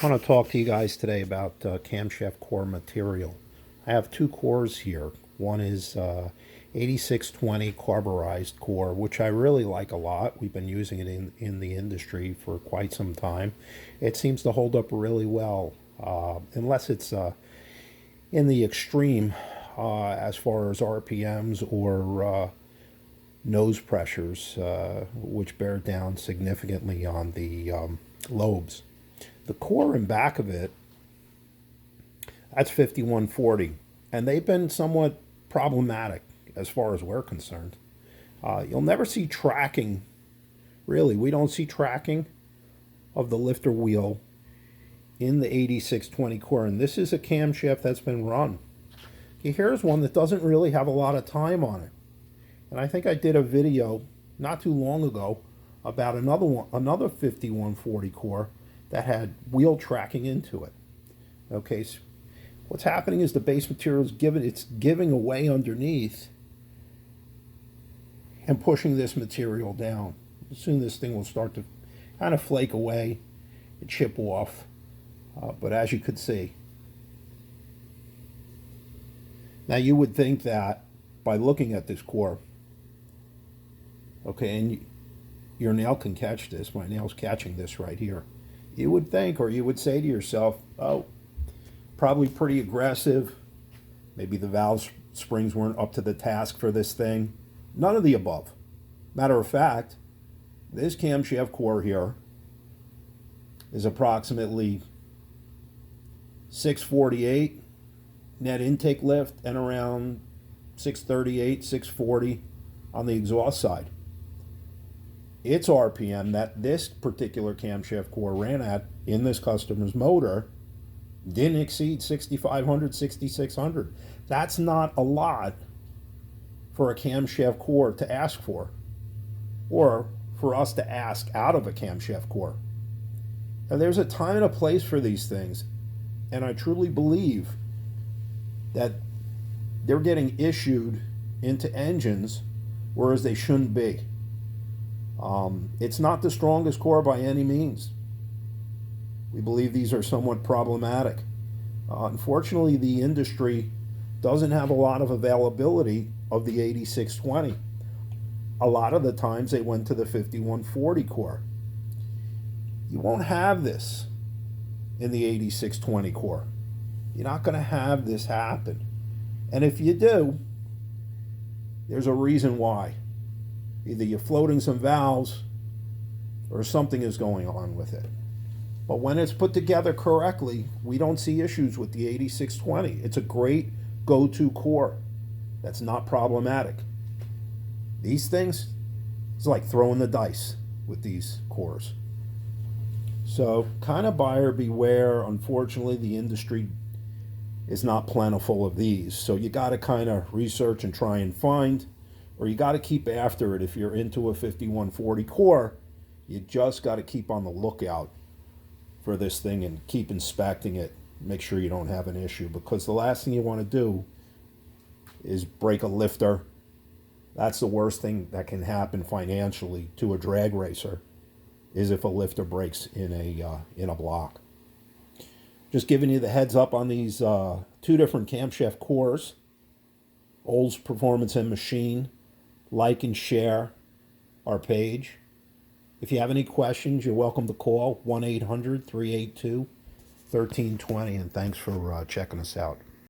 I want to talk to you guys today about camshaft core material. I have two cores here. One is 8620 carburized core, which I really like a lot. We've been using it in the industry for quite some time. It seems to hold up really well, unless it's in the extreme as far as RPMs or nose pressures, which bear down significantly on the lobes. The core and back of it, that's 5140, and they've been somewhat problematic as far as we're concerned. You'll never see tracking, really. We don't see tracking of the lifter wheel in the 8620 core, and this is a camshaft that's been run. Okay, here's one that doesn't really have a lot of time on it, and I think I did a video not too long ago about another 5140 core that had wheel tracking into it. Okay, so what's happening is the base material is giving away underneath and pushing this material down. Soon this thing will start to kind of flake away and chip off. But as you could see, now you would think that by looking at this core, okay, and your nail can catch this, my nail's catching this right here. You would think, or you would say to yourself, oh, probably pretty aggressive. Maybe the valve springs weren't up to the task for this thing. None of the above. Matter of fact, this camshaft core here is approximately 648 net intake lift and around 638, 640 on the exhaust side. Its RPM that this particular camshaft core ran at in this customer's motor didn't exceed 6,500, 6,600. That's not a lot for a camshaft core to ask for, or for us to ask out of a camshaft core. Now, there's a time and a place for these things, and I truly believe that they're getting issued into engines whereas they shouldn't be. It's not the strongest core by any means. We believe these are somewhat problematic. Unfortunately, the industry doesn't have a lot of availability of the 8620. A lot of the times they went to the 5140 core. You won't have this in the 8620 core. You're not going to have this happen. And if you do, there's a reason why. Either you're floating some valves or something is going on with it. But when it's put together correctly, we don't see issues with the 8620. It's a great go-to core that's not problematic. These things, it's like throwing the dice with these cores. So kind of buyer beware. Unfortunately, the industry is not plentiful of these. So you got to kind of research and try and find, or you got to keep after it. If you're into a 5140 core, you just got to keep on the lookout for this thing and keep inspecting it. Make sure you don't have an issue, because the last thing you want to do is break a lifter. That's the worst thing that can happen financially to a drag racer, is if a lifter breaks in a block. Just giving you the heads up on these two different camshaft cores. Olds Performance and Machine. Like and share our page. If you have any questions, you're welcome to call 1-800-382-1320, and thanks for checking us out.